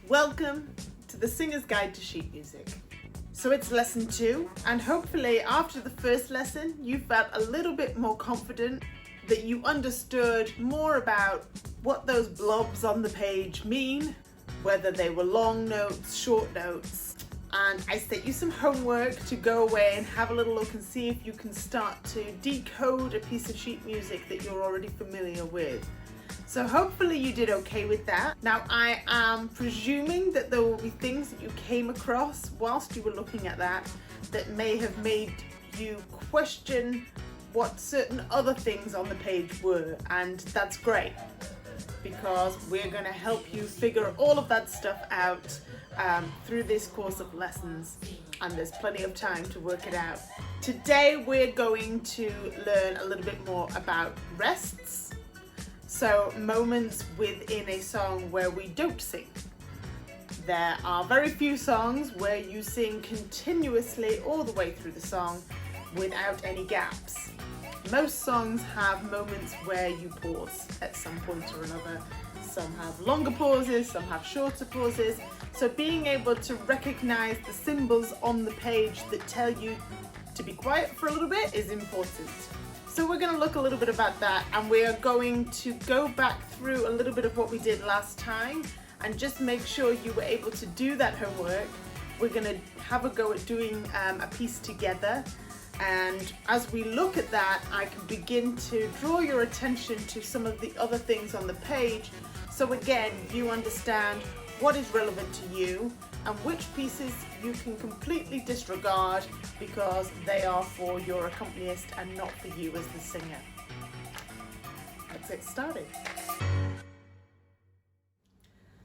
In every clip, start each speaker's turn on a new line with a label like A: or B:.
A: Welcome to the Singer's Guide to Sheet Music. So it's lesson 2, and hopefully after the first lesson you felt a little bit more confident, that you understood more about what those blobs on the page mean, whether they were long notes, short notes. And I set you some homework to go away and have a little look and see if you can start to decode a piece of sheet music that you're already familiar with. So hopefully you did okay with that. Now I am presuming that there will be things that you came across whilst you were looking at that may have made you question what certain other things on the page were, and that's great because we're going to help you figure all of that stuff out through this course of lessons, and there's plenty of time to work it out. Today we're going to learn a little bit more about rests. So moments within a song where we don't sing. There are very few songs where you sing continuously all the way through the song without any gaps. Most songs have moments where you pause at some point or another. Some have longer pauses, some have shorter pauses. So being able to recognize the symbols on the page that tell you to be quiet for a little bit is important. So we're going to look a little bit about that, and we are going to go back through a little bit of what we did last time and just make sure you were able to do that homework. We're going to have a go at doing a piece together, and as we look at that I can begin to draw your attention to some of the other things on the page, so again you understand what is relevant to you and which pieces you can completely disregard because they are for your accompanist and not for you as the singer. Let's get started.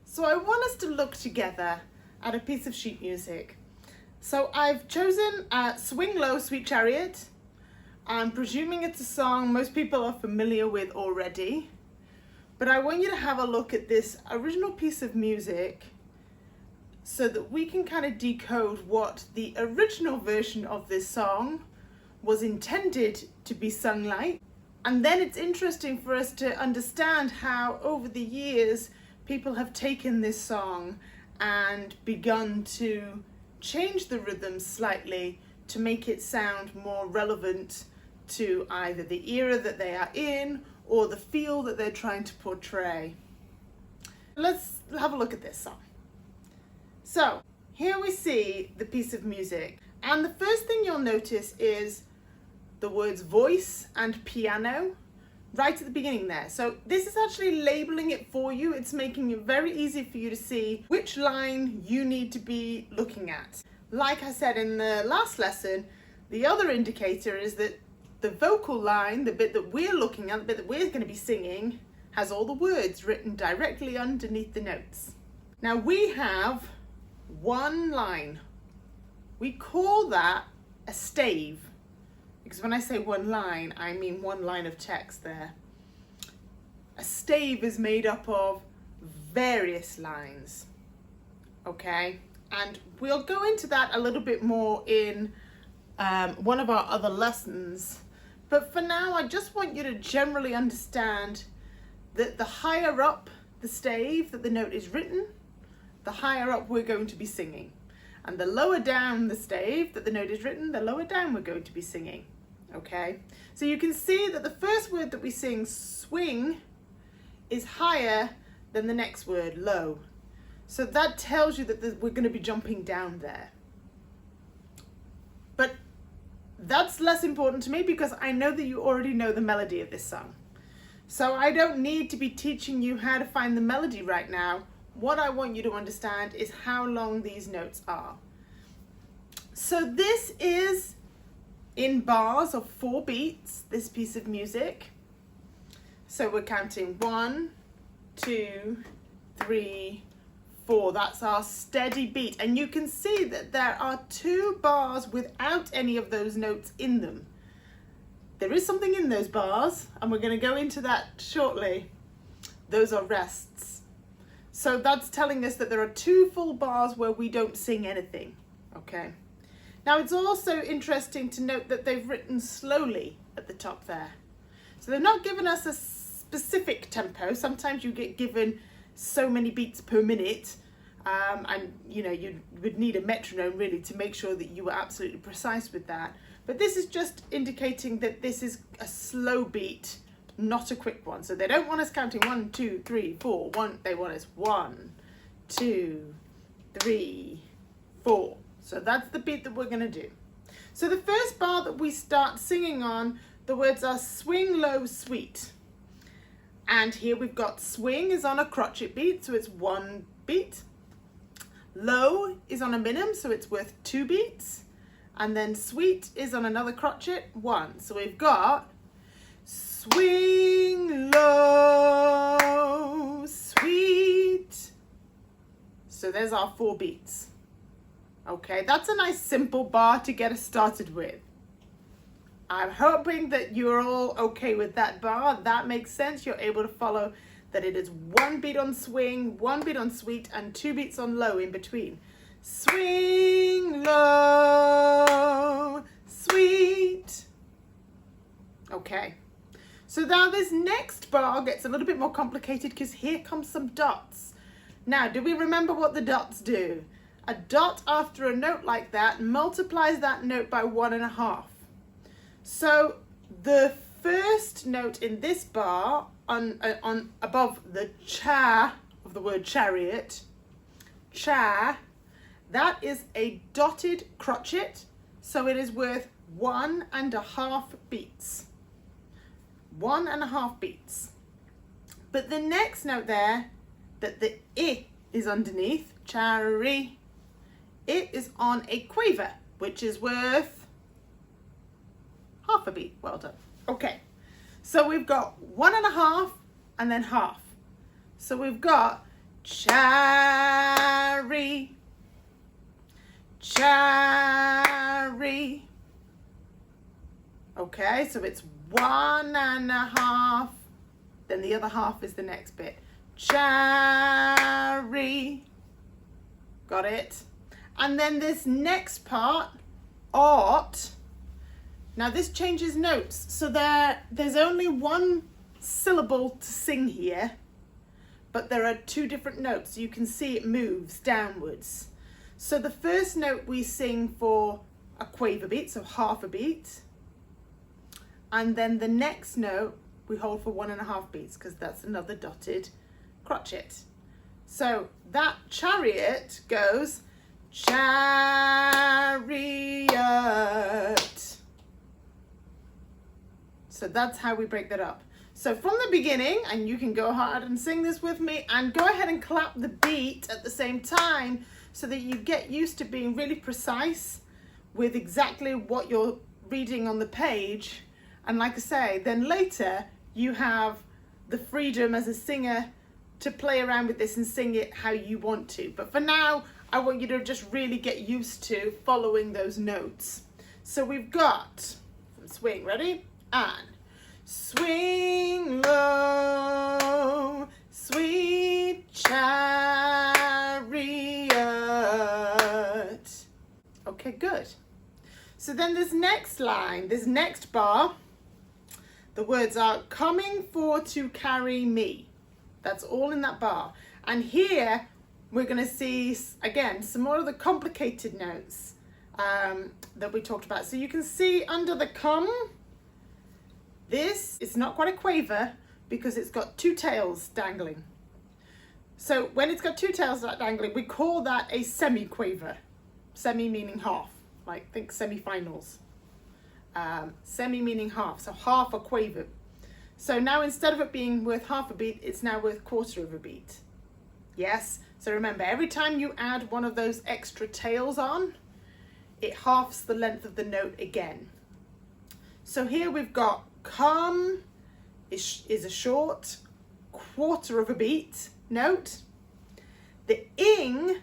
A: So I want us to look together at a piece of sheet music. So I've chosen Swing Low, Sweet Chariot. I'm presuming it's a song most people are familiar with already, but I want you to have a look at this original piece of music so that we can kind of decode what the original version of this song was intended to be sung like. And then it's interesting for us to understand how over the years people have taken this song and begun to change the rhythm slightly to make it sound more relevant to either the era that they are in or the feel that they're trying to portray. Let's have a look at this song. So here we see the piece of music, and the first thing you'll notice is the words voice and piano right at the beginning there. So this is actually labeling it for you. It's making it very easy for you to see which line you need to be looking at. Like I said in the last lesson, the other indicator is that the vocal line, the bit that we're looking at, the bit that we're going to be singing, has all the words written directly underneath the notes. Now we have one line. We call that a stave, because when I say one line, I mean one line of text there. A stave is made up of various lines, okay? And we'll go into that a little bit more in one of our other lessons. But for now, I just want you to generally understand that the higher up the stave that the note is written, the higher up we're going to be singing. And the lower down the stave that the note is written, the lower down we're going to be singing. Okay? So you can see that the first word that we sing, swing, is higher than the next word, low. So that tells you that we're going to be jumping down there. But that's less important to me because I know that you already know the melody of this song. So I don't need to be teaching you how to find the melody right now. What I want you to understand is how long these notes are. So this is in bars of 4 beats, this piece of music. So we're counting 1, 2, 3, 4. That's our steady beat. And you can see that there are 2 bars without any of those notes in them. There is something in those bars, and we're going to go into that shortly. Those are rests. So that's telling us that there are 2 full bars where we don't sing anything, okay? Now it's also interesting to note that they've written slowly at the top there. So they've not given us a specific tempo. Sometimes you get given so many beats per minute, and you would need a metronome really to make sure that you were absolutely precise with that. But this is just indicating that this is a slow beat, not a quick one. So they don't want us counting 1, 2, 3, 4. They want us 1, 2, 3, 4. So that's the beat that we're going to do. So the first bar that we start singing on, the words are swing, low, sweet. And here we've got swing is on a crotchet beat, so it's 1 beat. Low is on a minim, so it's worth 2 beats. And then sweet is on another crotchet, 1. So we've got swing low, sweet. So there's our 4 beats. Okay, that's a nice simple bar to get us started with. I'm hoping that you're all okay with that bar. That makes sense. You're able to follow that it is 1 beat on swing, 1 beat on sweet, and 2 beats on low in between. Swing low, sweet. Okay, so now this next bar gets a little bit more complicated because here comes some dots. Now, do we remember what the dots do? A dot after a note like that multiplies that note by 1.5. So the first note in this bar on above the cha of the word chariot, cha, that is a dotted crotchet, so it is worth 1.5 beats. 1.5 beats. But the next note there, that the I is underneath, chari, it is on a quaver, which is worth 1/2 beat. Well done. Okay, so we've got 1.5 and then half. So we've got chari, chari. Okay, so it's 1.5, then the other half is the next bit. Chari. Got it? And then this next part, ought. Now this changes notes, so there's only 1 syllable to sing here, but there are 2 different notes. You can see it moves downwards. So the first note we sing for a quaver beat, so 1/2 beat. And then the next note we hold for 1.5 beats because that's another dotted crotchet. So that chariot goes chariot. So that's how we break that up. So from the beginning, and you can go hard and sing this with me and go ahead and clap the beat at the same time so that you get used to being really precise with exactly what you're reading on the page. And like I say, then later you have the freedom as a singer to play around with this and sing it how you want to. But for now, I want you to just really get used to following those notes. So we've got swing, ready? And swing low, sweet chariot. Okay, good. So then this next line, this next bar, the words are coming for to carry me. That's all in that bar. And here we're going to see, again, some more of the complicated notes that we talked about. So you can see under the come, this is not quite a quaver because it's got 2 tails dangling. So when it's got 2 tails dangling, we call that a semi-quaver. Semi meaning half, like think semi-finals. Semi meaning half, so half a quaver. So now instead of it being worth 1/2 beat, it's now worth 1/4 beat. Yes, so remember, every time you add one of those extra tails on, it halves the length of the note again. So here we've got come is a short 1/4 beat note. The ing,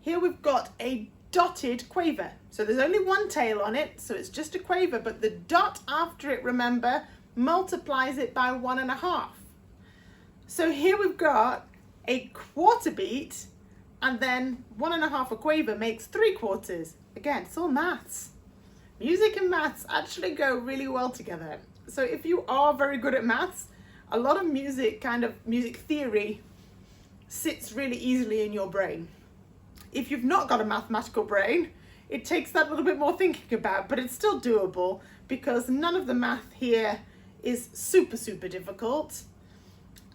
A: here we've got a dotted quaver. So there's only 1 tail on it, so it's just a quaver, but the dot after it, remember, multiplies it by 1.5. So here we've got a 1/4 beat, and then 1.5 a quaver makes 3/4. Again, it's all maths. Music and maths actually go really well together. So if you are very good at maths, a lot of music, kind of music theory, sits really easily in your brain. if you've not got a mathematical brain, it takes that little bit more thinking about, but it's still doable because none of the math here is super, super difficult.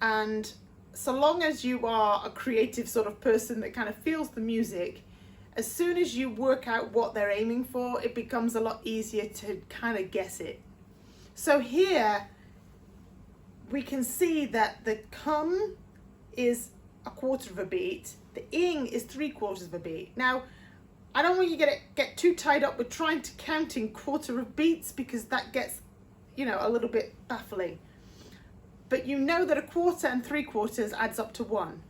A: And so long as you are a creative sort of person that kind of feels the music, as soon as you work out what they're aiming for, it becomes a lot easier to kind of guess it. So here we can see that the come is a quarter of a beat, the ing is 3/4 of a beat. Now, I don't want you to get too tied up with trying to count in quarter of beats because that gets, you know, a little bit baffling. But you know that a quarter and 3/4 adds up to 1.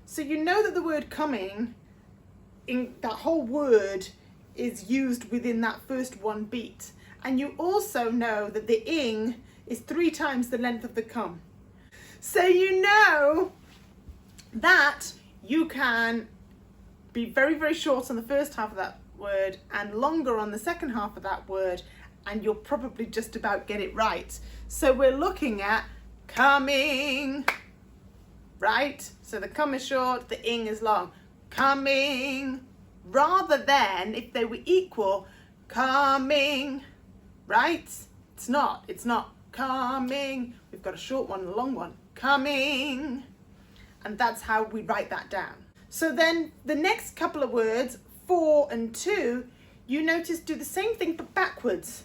A: So you know that the word coming, in that whole word, is used within that first 1 beat. And you also know that the ing is 3 times the length of the come. So you know that you can be very, very short on the first half of that word and longer on the second half of that word, and you'll probably just about get it right. So we're looking at coming, right? So the come is short, the ing is long. Coming, rather than if they were equal, coming, right? It's not coming. We've got a short one and a long one. Coming. And that's how we write that down. So then the next couple of words, 4 and 2, you notice do the same thing but backwards.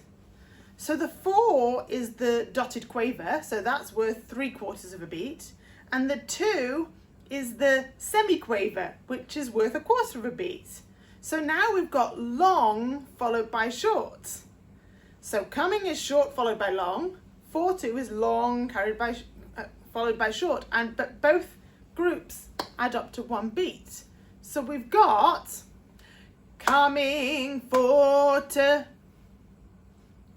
A: So the 4 is the dotted quaver, so that's worth 3/4 of a beat. And the 2 is the semi-quaver, which is worth 1/4 of a beat. So now we've got long followed by short. So coming is short followed by long, 4/2 is long followed by short, but both groups add up to 1 beat. So we've got coming 4/2,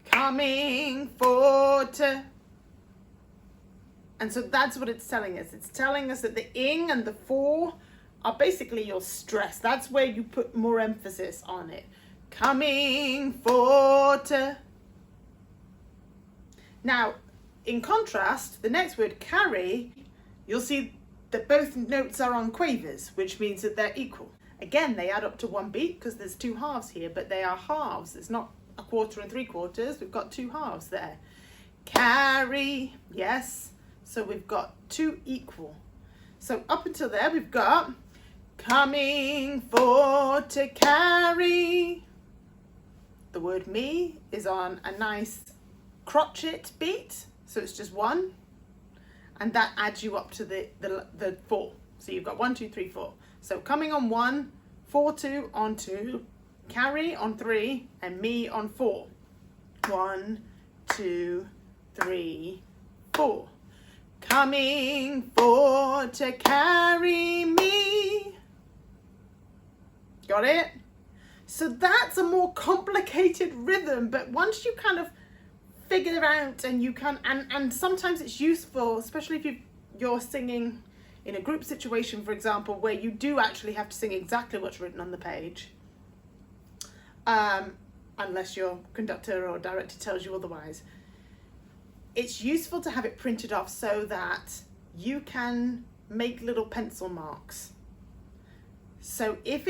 A: coming 4/2. And so that's what it's telling us. It's telling us that the ing and the 4 are basically your stress. That's where you put more emphasis on it. Coming 4/2. Now, in contrast, the next word, carry, you'll see that both notes are on quavers, which means that they're equal. Again, they add up to 1 beat because there's 2 halves here, but they are halves. It's not 1/4 and 3/4. We've got 2 halves there. Carry, yes. So we've got 2 equal. So up until there, we've got coming for to carry. The word me is on a nice crotchet beat, so it's just 1. And that adds you up to the 4. So you've got 1, 2, 3, 4. So coming on 1, 4/2 on 2, carry on 3, and me on 4. 1, 2, 3, 4. Coming for to carry me. Got it? So that's a more complicated rhythm, but once you kind of figure out and you can, and sometimes it's useful, especially if you're singing in a group situation, for example, where you do actually have to sing exactly what's written on the page, unless your conductor or director tells you otherwise. It's useful to have it printed off so that you can make little pencil marks. So if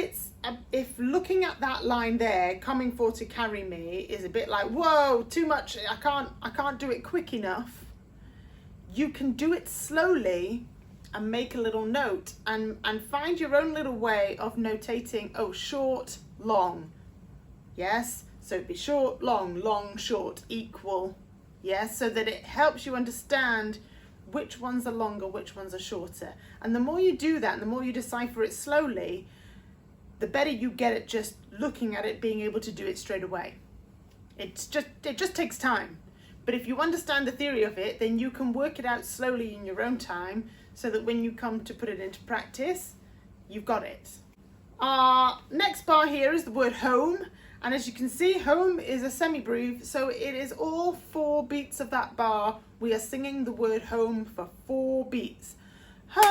A: looking at that line there, coming for to carry me, is a bit like, whoa, too much, I can't do it quick enough, you can do it slowly and make a little note and find your own little way of notating, oh, short, long, yes? So it'd be short, long, long, short, equal, yes? So that it helps you understand which ones are longer, which ones are shorter. And the more you do that and the more you decipher it slowly, the better you get at just looking at it, being able to do it straight away. It just takes time. But if you understand the theory of it, then you can work it out slowly in your own time so that when you come to put it into practice, you've got it. Our next bar here is the word home. And as you can see, home is a semi-groove, so it is all 4 beats of that bar. We are singing the word home for 4 beats. Home!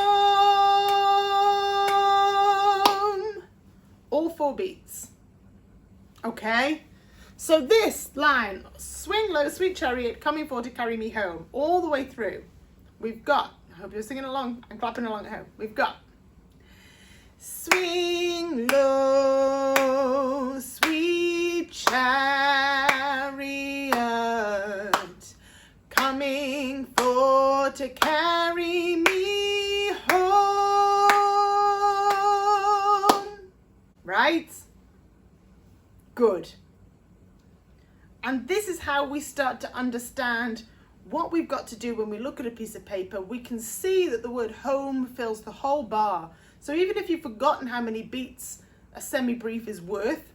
A: All 4 beats. Okay? So this line, swing low, sweet chariot, coming for to carry me home, all the way through. We've got, I hope you're singing along and clapping along at home. We've got Swing low, sweet chariot, coming for to carry me home. Right? Good. And this is how we start to understand what we've got to do when we look at a piece of paper. We can see that the word home fills the whole bar. So even if you've forgotten how many beats a semi-brief is worth,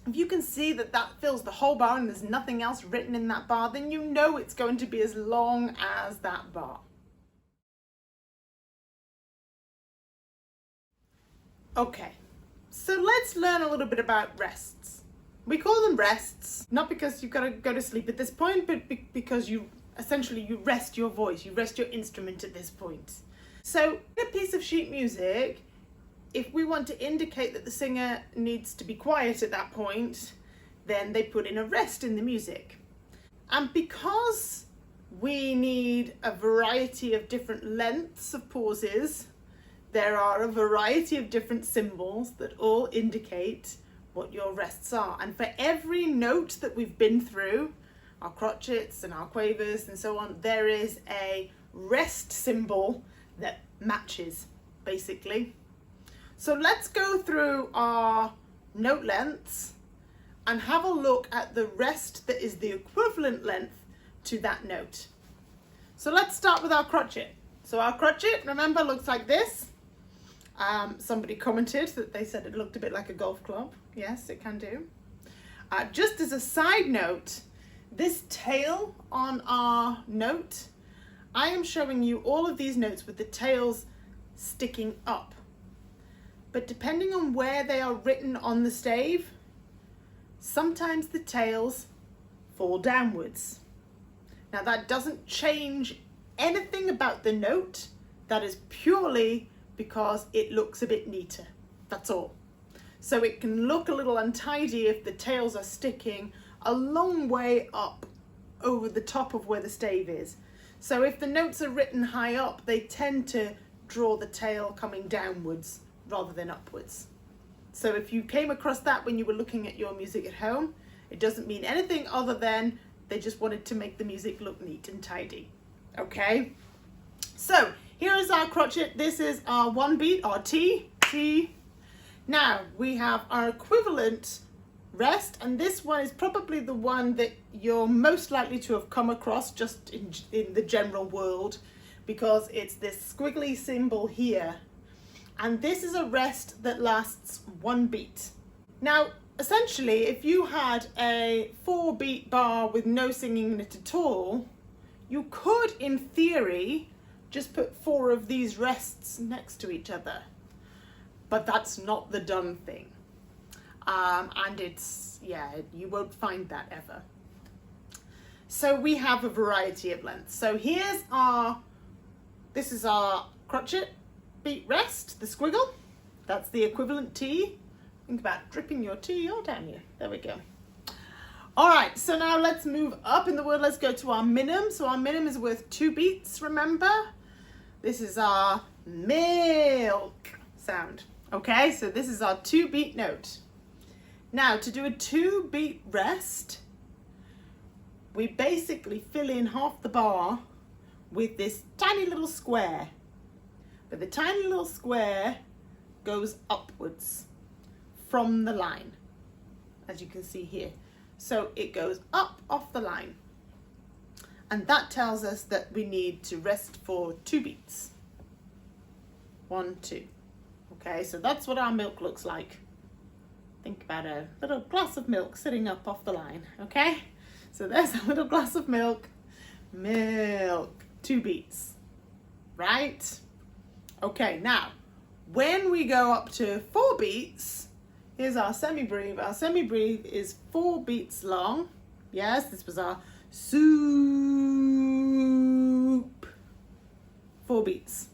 A: if you can see that that fills the whole bar and there's nothing else written in that bar, then you know it's going to be as long as that bar. Okay, so let's learn a little bit about rests. We call them rests, not because you've got to go to sleep at this point, but because you rest your voice, you rest your instrument at this point. So in a piece of sheet music, if we want to indicate that the singer needs to be quiet at that point, then they put in a rest in the music. And because we need a variety of different lengths of pauses, there are a variety of different symbols that all indicate what your rests are. And for every note that we've been through, our crotchets and our quavers and so on, there is a rest symbol that matches, basically. So let's go through our note lengths and have a look at the rest that is the equivalent length to that note. So let's start with our crotchet. So our crotchet, remember, looks like this. Somebody commented that they said it looked a bit like a golf club. Yes, it can do. Just as a side note, this tail on our note, I am showing you all of these notes with the tails sticking up. But depending on where they are written on the stave, sometimes the tails fall downwards. Now that doesn't change anything about the note. That is purely because it looks a bit neater. That's all. So it can look a little untidy if the tails are sticking a long way up over the top of where the stave is. So if the notes are written high up, they tend to draw the tail coming downwards rather than upwards. So if you came across that when you were looking at your music at home, it doesn't mean anything other than they just wanted to make the music look neat and tidy. Okay? So here is our crotchet. This is our one beat, our T. Now we have our equivalent rest, and this one is probably the one that you're most likely to have come across just in the general world, because it's this squiggly symbol here, and this is a rest that lasts one beat. Now essentially, if you had a 4-beat bar with no singing in it at all, you could in theory just put 4 of these rests next to each other, but that's not the done thing. And you won't find that ever. So we have a variety of lengths. So this is our crotchet beat rest, the squiggle. That's the equivalent T. Think about dripping your tea all down here. There we go. All right, so now let's move up in the word. Let's go to our minim. So our minim is worth 2 beats, remember? This is our milk sound. Okay, so this is our 2-beat note. Now, to do a 2-beat rest, we basically fill in half the bar with this tiny little square. But the tiny little square goes upwards from the line, as you can see here. So it goes up off the line. And that tells us that we need to rest for 2 beats. 1, 2. Okay, so that's what our milk looks like. Think about a little glass of milk sitting up off the line, okay? So there's a little glass of milk. 2 beats, right? Okay, now, when we go up to 4 beats, here's our semi-brief. Our semi-brief is 4 beats long. Yes, this was our soup. 4 beats,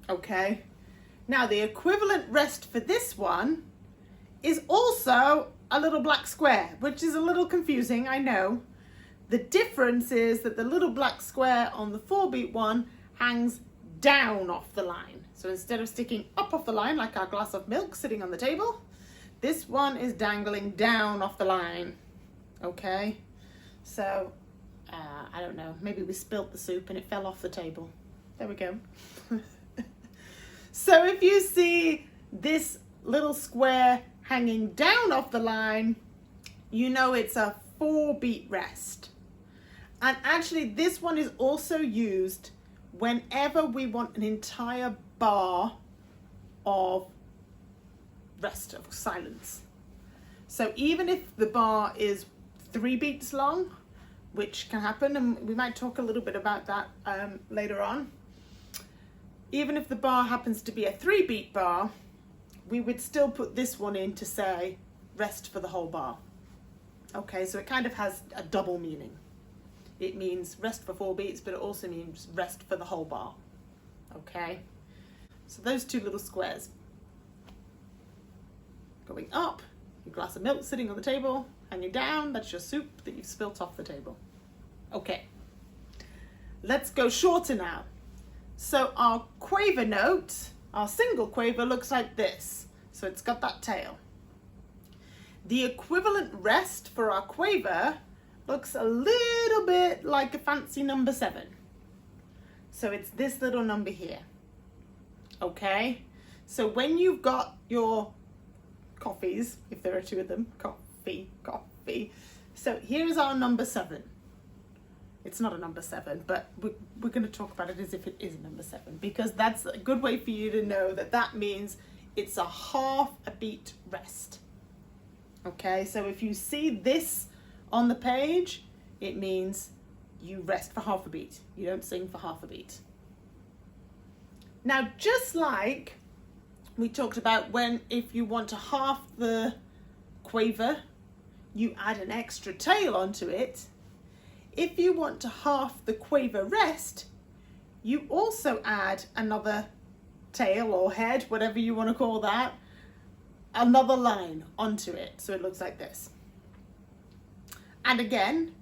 A: okay? Now, the equivalent rest for this one is also a little black square, which is a little confusing, I know. The difference is that the little black square on the 4-beat one hangs down off the line. So instead of sticking up off the line like our glass of milk sitting on the table, this one is dangling down off the line. Okay, so I don't know, maybe we spilt the soup and it fell off the table. There we go. So if you see this little square hanging down off the line, you know it's a 4-beat rest. And actually this one is also used whenever we want an entire bar of rest, of silence. So even if the bar is 3 beats long, which can happen, and we might talk a little bit about that later on, even if the bar happens to be a 3-beat bar, we would still put this one in to say rest for the whole bar. Okay, so it kind of has a double meaning. It means rest for 4 beats, but it also means rest for the whole bar. Okay, so those 2 little squares. Going up, your glass of milk sitting on the table, hanging down, that's your soup that you've spilt off the table. Okay, let's go shorter now. So our quaver note, our single quaver, looks like this. So it's got that tail. The equivalent rest for our quaver looks a little bit like a fancy number 7. So it's this little number here. Okay, so when you've got your coffees, if there are 2 of them, coffee. So here is our number 7. It's not a number 7, but we're going to talk about it as if it is a number 7, because that's a good way for you to know that that means it's a half a beat rest. Okay, so if you see this on the page, it means you rest for half a beat. You don't sing for half a beat. Now, just like we talked about if you want to half the quaver, you add an extra tail onto it. If you want to half the quaver rest, you also add another tail or head, whatever you want to call that, another line onto it. So it looks like this. And again,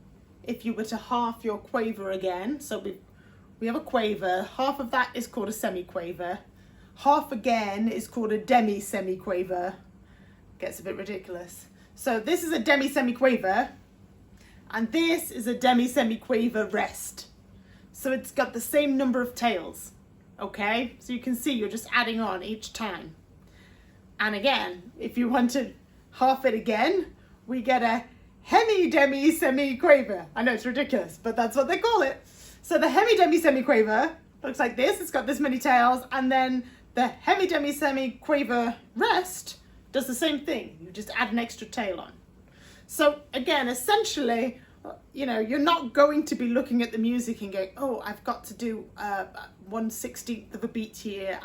A: if you were to half your quaver again, so we have a quaver, half of that is called a semi-quaver. Half again is called a demi-semi-quaver. Gets a bit ridiculous. So this is a demi-semi-quaver, and this is a demi-semi-quaver rest. So it's got the same number of tails, okay? So you can see you're just adding on each time. And again, if you want to half it again, we get a hemi-demi-semi-quaver. I know it's ridiculous, but that's what they call it. So the hemi-demi-semi-quaver looks like this. It's got this many tails, and then the hemi-demi-semi-quaver rest does the same thing. You just add an extra tail on. So again, essentially, you know, you're not going to be looking at the music and going, oh, I've got to do 1/16 of a beat here.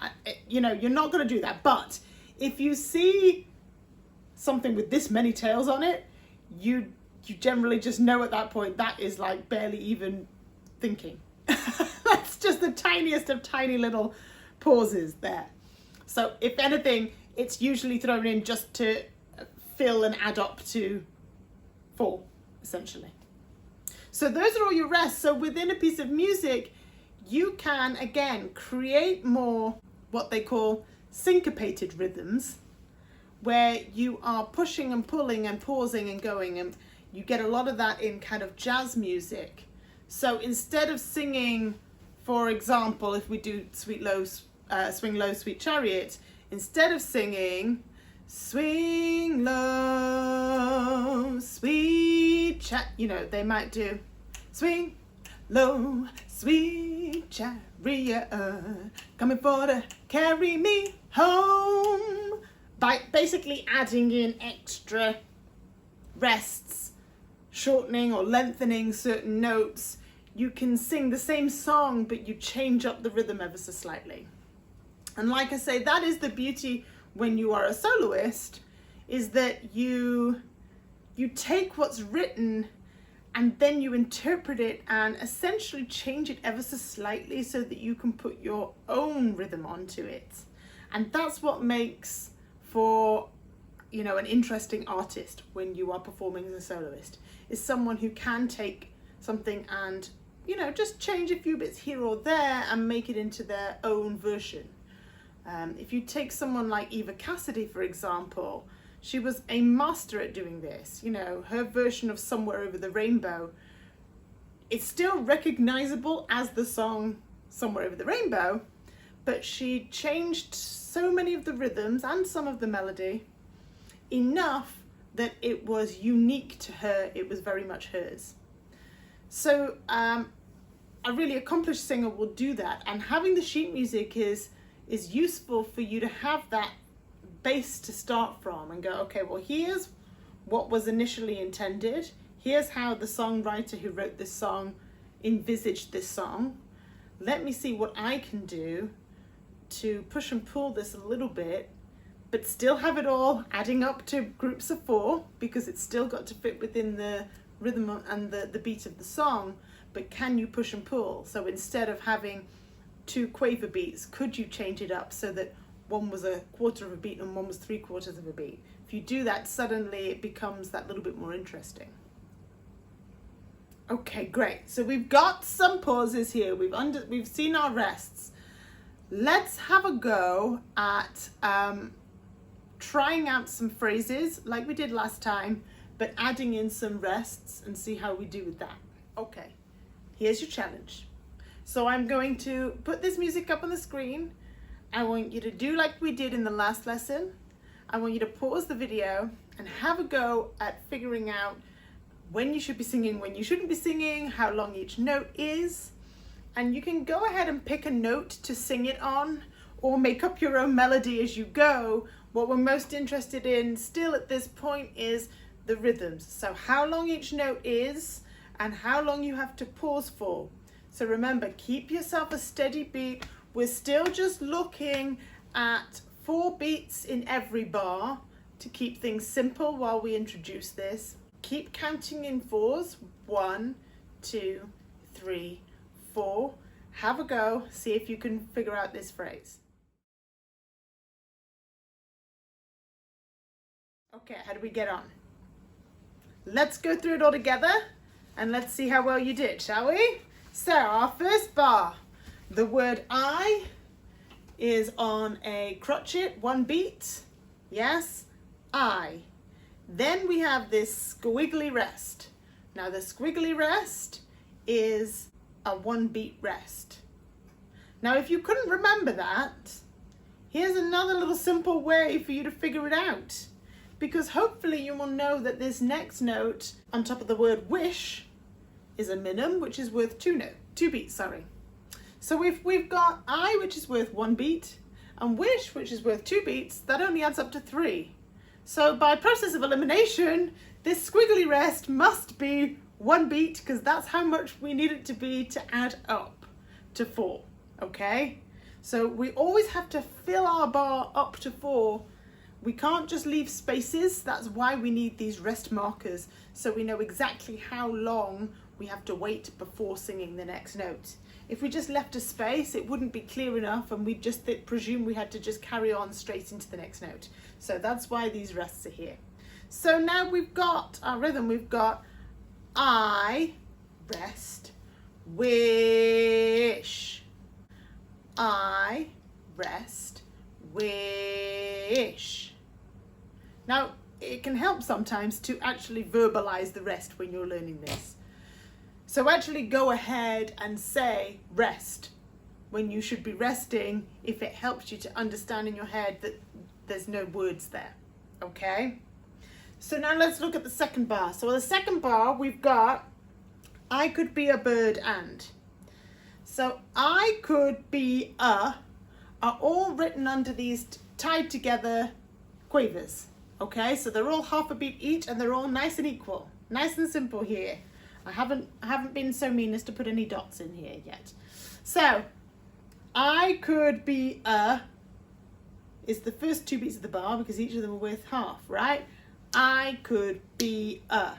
A: You know, you're not going to do that. But if you see something with this many tails on it, you generally just know at that point that is like barely even thinking. That's just the tiniest of tiny little pauses there. So if anything, it's usually thrown in just to fill and add up to 4, essentially. So those are all your rests. So within a piece of music, you can, again, create more what they call syncopated rhythms, where you are pushing and pulling and pausing and going, and you get a lot of that in kind of jazz music. So instead of singing, for example, if we do Swing Low, Sweet Chariot, instead of singing swing low, sweet chariot, you know, they might do swing low, sweet chariot, coming for to carry me home. By basically adding in extra rests, shortening or lengthening certain notes, you can sing the same song, but you change up the rhythm ever so slightly. And like I say, that is the beauty when you are a soloist, is that you take what's written and then you interpret it and essentially change it ever so slightly so that you can put your own rhythm onto it. And that's what makes for, you know, an interesting artist when you are performing as a soloist, is someone who can take something and you know, just change a few bits here or there and make it into their own version. If you take someone like Eva Cassidy, for example, she was a master at doing this. You know, her version of Somewhere Over the Rainbow, it's still recognizable as the song Somewhere Over the Rainbow, but she changed so many of the rhythms and some of the melody enough that it was unique to her. It was very much hers. So a really accomplished singer will do that, and having the sheet music is useful for you to have that base to start from and go, okay, well, here's what was initially intended. Here's how the songwriter who wrote this song envisaged this song. Let me see what I can do to push and pull this a little bit, but still have it all adding up to groups of 4, because it's still got to fit within the rhythm and the beat of the song. But can you push and pull? So instead of having 2 quaver beats, could you change it up so that one was a quarter of a beat and one was 3/4 of a beat? If you do that, suddenly it becomes that little bit more interesting. Okay, great. So we've got some pauses here. We've seen our rests. Let's have a go at trying out some phrases like we did last time, but adding in some rests and see how we do with that. Okay, here's your challenge. So I'm going to put this music up on the screen. I want you to do like we did in the last lesson. I want you to pause the video and have a go at figuring out when you should be singing, when you shouldn't be singing, how long each note is. And you can go ahead and pick a note to sing it on, or make up your own melody as you go. What we're most interested in still at this point is the rhythms. So how long each note is and how long you have to pause for. So remember, keep yourself a steady beat. We're still just looking at 4 beats in every bar to keep things simple while we introduce this. Keep counting in 4s. 1, 2, 3, 4. Have a go. See if you can figure out this phrase. Okay, how do we get on? Let's go through it all together and let's see how well you did, shall we? So our first bar, the word I is on a crotchet, 1 beat. Yes, I. Then we have this squiggly rest. Now the squiggly rest is a 1 beat rest. Now if you couldn't remember that, here's another little simple way for you to figure it out. Because hopefully you will know that this next note on top of the word wish is a minim, which is worth 2 beats, sorry. So if we've got I, which is worth 1 beat, and wish, which is worth 2 beats, that only adds up to 3. So by process of elimination, this squiggly rest must be 1 beat, because that's how much we need it to be to add up to 4, okay? So we always have to fill our bar up to 4. We can't just leave spaces. That's why we need these rest markers, so we know exactly how long we have to wait before singing the next note. If we just left a space, it wouldn't be clear enough, and we'd just presume we had to just carry on straight into the next note. So that's why these rests are here. So now we've got our rhythm. We've got I, rest, wish. I, rest, wish. Now, it can help sometimes to actually verbalize the rest when you're learning this. So actually go ahead and say rest when you should be resting, if it helps you to understand in your head that there's no words there, okay? So now let's look at the second bar. So the second bar, we've got I could be a bird and. So I could be a are all written under these tied together quavers, okay? So they're all half a beat each and they're all nice and equal, nice and simple here. I haven't been so mean as to put any dots in here yet. So I could be a is the first 2 beats of the bar, because each of them are worth half, right? I could be a.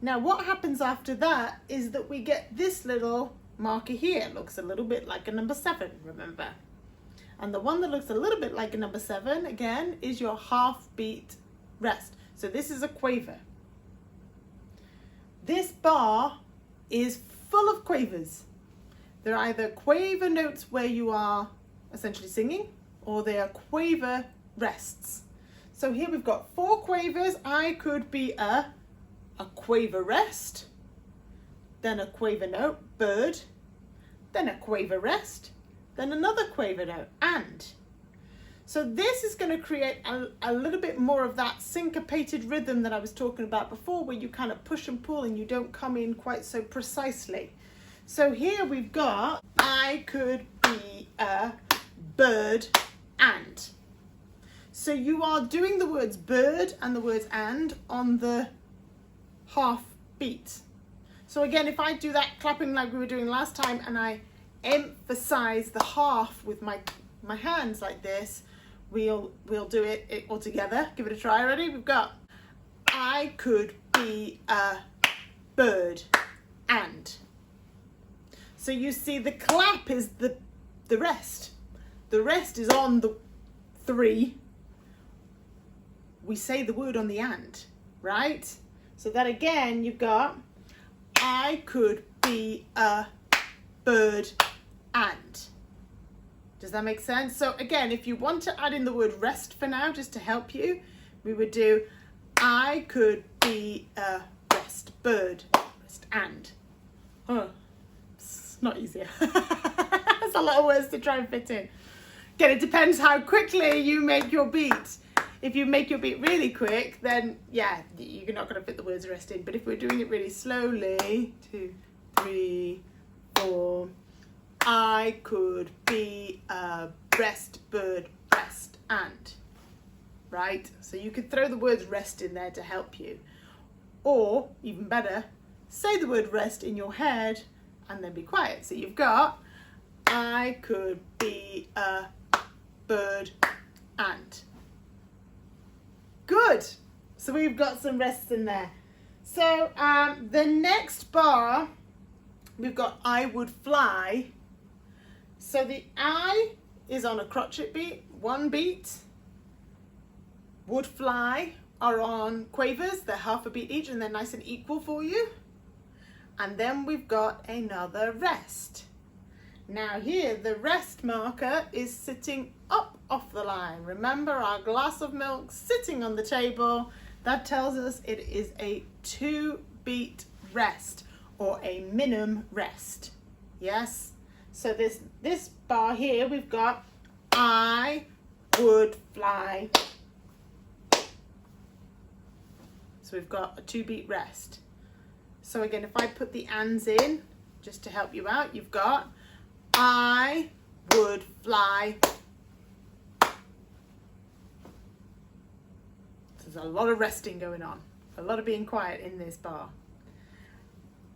A: Now what happens after that is that we get this little marker here. It looks a little bit like a number 7, remember? And the one that looks a little bit like a number 7, again, is your half beat rest. So this is a quaver. This bar is full of quavers. They're either quaver notes where you are essentially singing, or they are quaver rests. So here we've got 4 quavers. I could be a quaver rest, then a quaver note, bird, then a quaver rest, then another quaver note, and. So this is going to create a little bit more of that syncopated rhythm that I was talking about before, where you kind of push and pull and you don't come in quite so precisely. So here we've got, I could be a bird and. So you are doing the words bird and the words and on the half beat. So again, if I do that clapping like we were doing last time and I emphasize the half with my hands like this, we'll do it all together. Give it a try. Ready? We've got, I could be a bird and. So you see the clap is the rest. The rest is on the 3. We say the word on the and, right? So that again, you've got, I could be a bird and. Does that make sense? So again, if you want to add in the word rest for now, just to help you, we would do, I could be a rest bird, rest and. Oh, it's not easier. That's a lot of words to try and fit in. Again, it depends how quickly you make your beat. If you make your beat really quick, then yeah, you're not going to fit the words rest in. But if we're doing it really slowly, 2, 3, 4, I could be a rest bird, rest and. Right? So you could throw the words rest in there to help you. Or, even better, say the word rest in your head and then be quiet. So you've got, I could be a bird and. Good. So we've got some rests in there. So the next bar, we've got I would fly. So the I is on a crotchet beat, 1 beat. Would fly are on quavers, they're half a beat each and they're nice and equal for you. And then we've got another rest. Now here, the rest marker is sitting up off the line. Remember our glass of milk sitting on the table. That tells us it is a 2-beat rest or a minim rest. Yes? So this bar here, we've got I would fly. So we've got a 2-beat rest. So again, if I put the ands in, just to help you out, you've got I would fly. So there's a lot of resting going on, a lot of being quiet in this bar.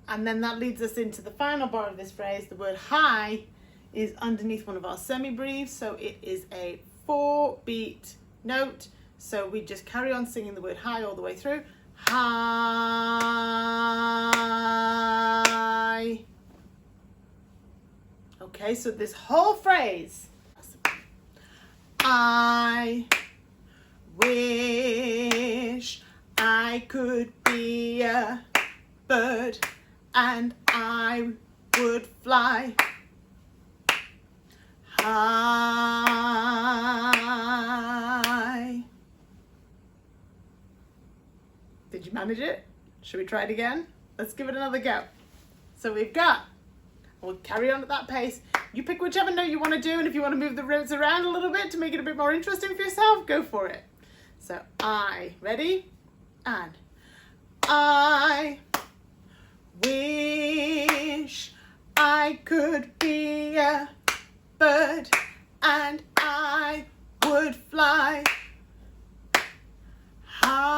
A: And then that leads us into the final bar of this phrase. The word high is underneath one of our semi-breathes, so it is a 4-beat note. So we just carry on singing the word high all the way through. High. Okay, so this whole phrase, I wish I could be a bird and I would fly high. Did you manage it? Should we try it again? Let's give it another go. So we've got, we'll carry on at that pace. You pick whichever note you want to do, and if you want to move the notes around a little bit to make it a bit more interesting for yourself, go for it. So I, ready? And I wish I could be a bird and I would fly high.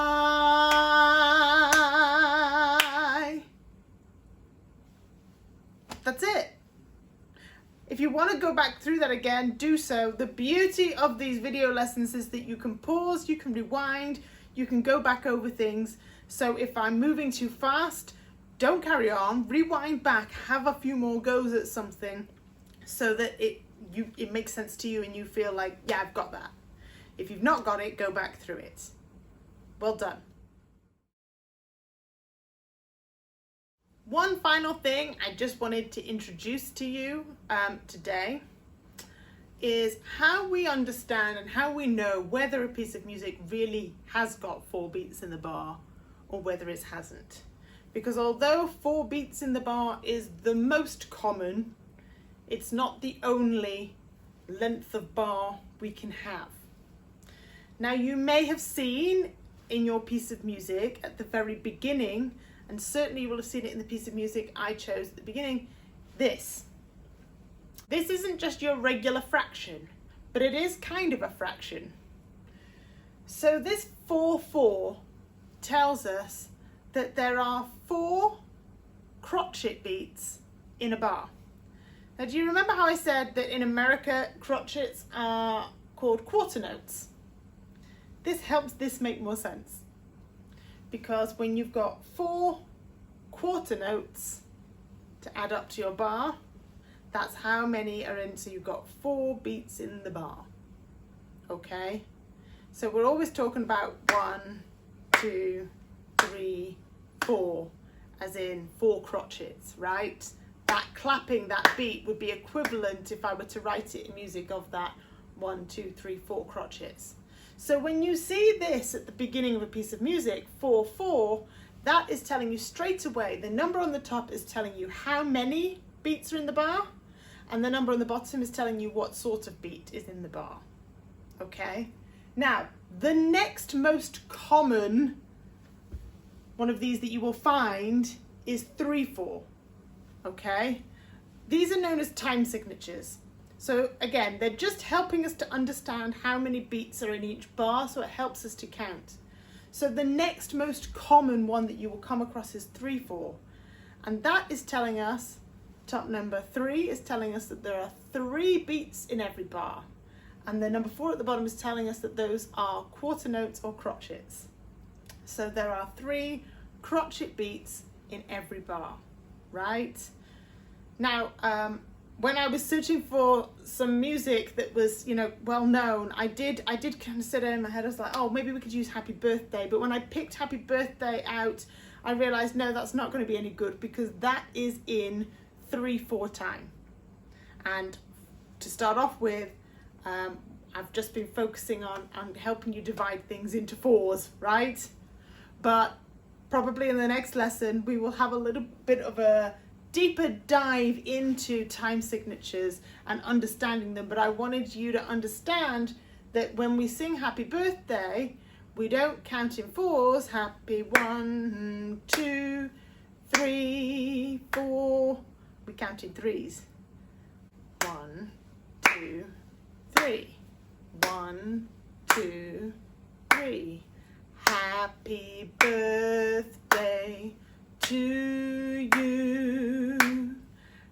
A: That's it. If you want to go back through that again, do so. The beauty of these video lessons is that you can pause, you can rewind, you can go back over things. So if I'm moving too fast, don't carry on, rewind back, have a few more goes at something so that it makes sense to you and you feel like, yeah, I've got that. If you've not got it, go back through it. Well done. One final thing I just wanted to introduce to you today is how we understand and how we know whether a piece of music really has got 4 beats in the bar or whether it hasn't. Because although 4 beats in the bar is the most common, it's not the only length of bar we can have. Now you may have seen in your piece of music at the very beginning, and certainly you will have seen it in the piece of music I chose at the beginning, this. This isn't just your regular fraction, but it is kind of a fraction. So this 4/4 tells us that there are 4 crotchet beats in a bar. Now, do you remember how I said that in America, crotchets are called quarter notes? This helps this make more sense. Because when you've got 4 quarter notes to add up to your bar, that's how many are in, so you've got 4 beats in the bar. Okay? So we're always talking about 1, 2, 3, 4, as in 4 crotchets, right? That clapping, that beat would be equivalent if I were to write it in music of that 1, 2, 3, 4 crotchets. So when you see this at the beginning of a piece of music, 4/4, that is telling you straight away, the number on the top is telling you how many beats are in the bar, and the number on the bottom is telling you what sort of beat is in the bar. Okay? Now, the next most common one of these that you will find is 3/4. Okay? These are known as time signatures. So again, they're just helping us to understand how many beats are in each bar, so it helps us to count. So the next most common one that you will come across is 3/4. And that is telling us, top number 3 is telling us that there are 3 beats in every bar. And the number 4 at the bottom is telling us that those are quarter notes or crotchets. So there are 3 crotchet beats in every bar, right? Now, when I was searching for some music that was, well known, I did consider in my head, I was like, oh, maybe we could use Happy Birthday. But when I picked Happy Birthday out, I realized, no, that's not going to be any good because that is in 3/4 time. And to start off with, I've just been focusing on helping you divide things into 4s, right? But probably in the next lesson, we will have a little bit of a deeper dive into time signatures and understanding them. But I wanted you to understand that when we sing Happy Birthday, we don't count in 4s. Happy 1, 2, 3, 4. We count in 3s. 1, 2, 3. 1, 2, 3. Happy birthday to you.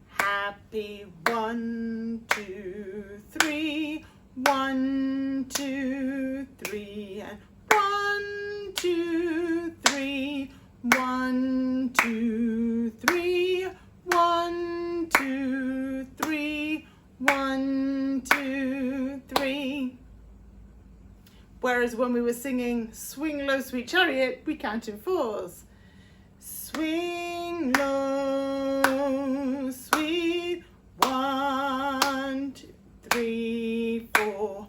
A: Happy 1, 2, 3. 1, 2, 3. And 1, 2, 3. 1, 2, 3. 1, 2, 3. 1, 2, 3. Whereas when we were singing Swing Low, Sweet Chariot, we count in 4s. Swing low, sweet, 1, 2, 3, 4.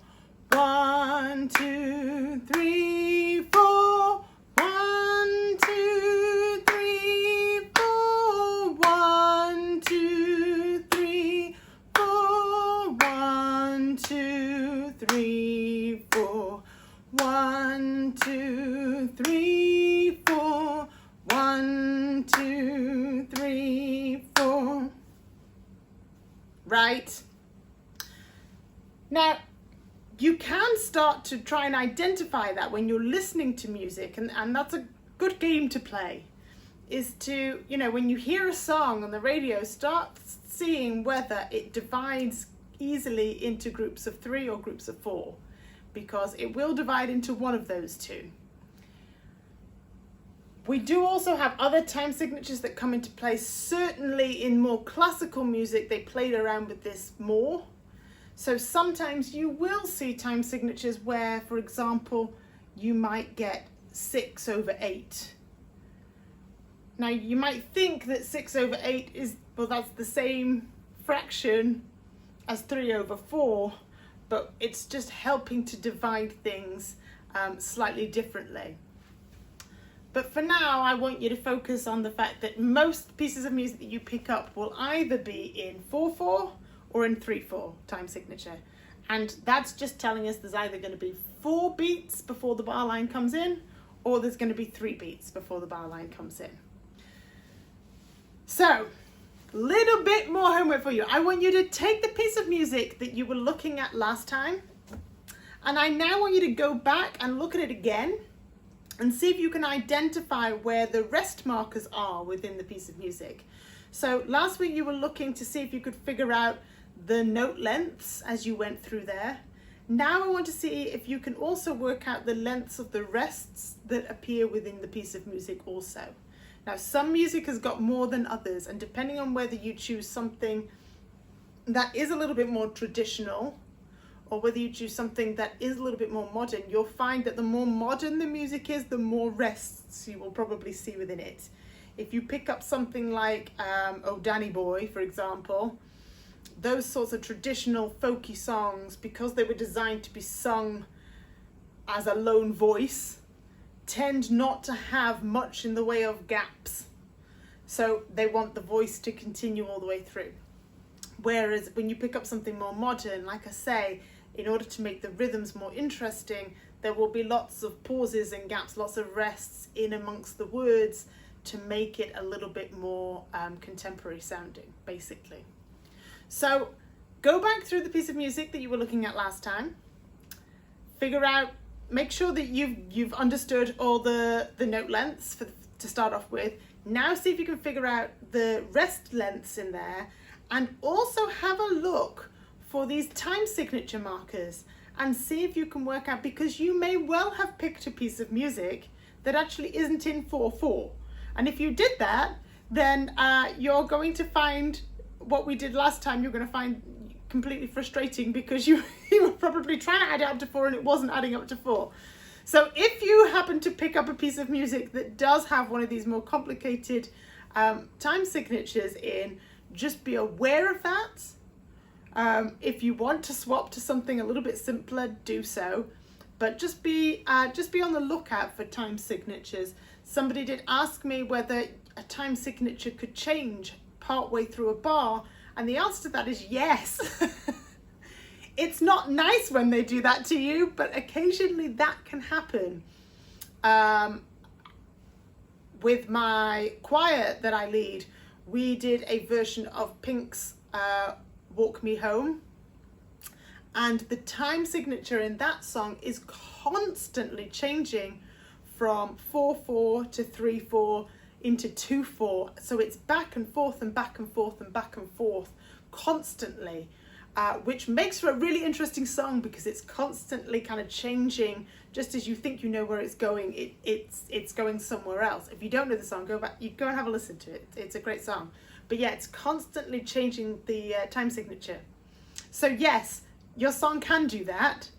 A: 1, 2, 3, 4. 1, 2, 3, 4. 1, 2, 3, 4. 1, 2, 3, 4. 1, 2, 3, 4. 1, 2, 3, 4. Right? Now, you can start to try and identify that when you're listening to music, and that's a good game to play, is to, when you hear a song on the radio, start seeing whether it divides easily into groups of 3 or groups of 4, because it will divide into one of those two. We do also have other time signatures that come into play. Certainly in more classical music, they played around with this more. So sometimes you will see time signatures where, for example, you might get 6/8. Now you might think that 6/8 is, well, that's the same fraction as 3/4, but it's just helping to divide things slightly differently. But for now, I want you to focus on the fact that most pieces of music that you pick up will either be in 4/4 or in 3/4 time signature. And that's just telling us there's either going to be 4 beats before the bar line comes in, or there's going to be 3 beats before the bar line comes in. So, little bit more homework for you. I want you to take the piece of music that you were looking at last time, and I now want you to go back and look at it again and see if you can identify where the rest markers are within the piece of music. So last week you were looking to see if you could figure out the note lengths as you went through there. Now I want to see if you can also work out the lengths of the rests that appear within the piece of music also. Now some music has got more than others, and depending on whether you choose something that is a little bit more traditional or whether you choose something that is a little bit more modern, you'll find that the more modern the music is, the more rests you will probably see within it. If you pick up something like Oh Danny Boy, for example, those sorts of traditional folky songs, because they were designed to be sung as a lone voice, tend not to have much in the way of gaps. So they want the voice to continue all the way through. Whereas when you pick up something more modern, like I say, in order to make the rhythms more interesting, there will be lots of pauses and gaps, lots of rests in amongst the words to make it a little bit more contemporary sounding, basically. So go back through the piece of music that you were looking at last time, figure out, make sure that you've understood all the note lengths to start off with. Now see if you can figure out the rest lengths in there, and also have a look for these time signature markers and see if you can work out, because you may well have picked a piece of music that actually isn't in 4/4. And if you did that, then you're going to find what we did last time, you're going to find completely frustrating, because you were probably trying to add it up to 4 and it wasn't adding up to 4. So if you happen to pick up a piece of music that does have one of these more complicated time signatures in, just be aware of that. If you want to swap to something a little bit simpler, do so. But just be on the lookout for time signatures. Somebody did ask me whether a time signature could change partway through a bar, and the answer to that is yes. It's not nice when they do that to you, but occasionally that can happen. With my choir that I lead, we did a version of Pink's Walk Me Home, and the time signature in that song is constantly changing from 4/4 to 3/4 into 2/4. So it's back and forth and back and forth and back and forth constantly, which makes for a really interesting song, because it's constantly kind of changing. Just as you think you know where it's going, it's going somewhere else. If you don't know the song, go back, you go and have a listen to it. It's a great song. But yeah, it's constantly changing the time signature. So yes, your song can do that,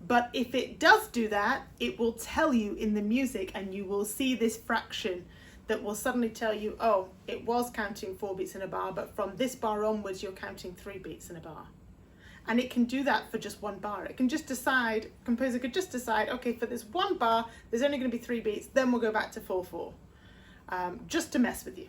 A: but if it does do that, it will tell you in the music, and you will see this fraction that will suddenly tell you, oh, it was counting 4 beats in a bar, but from this bar onwards, you're counting 3 beats in a bar. And it can do that for just one bar. It can just decide, composer could just decide, okay, for this one bar, there's only going to be 3 beats, then we'll go back to 4/4, just to mess with you.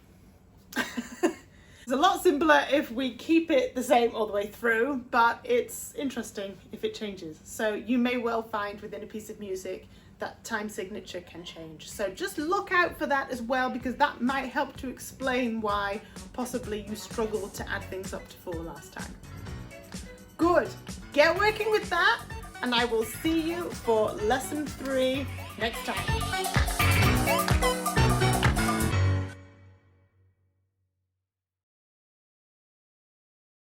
A: It's a lot simpler if we keep it the same all the way through, but it's interesting if it changes. So you may well find within a piece of music that time signature can change. So just look out for that as well, because that might help to explain why possibly you struggled to add things up to 4 last time. Good, get working with that, and I will see you for lesson 3 next time.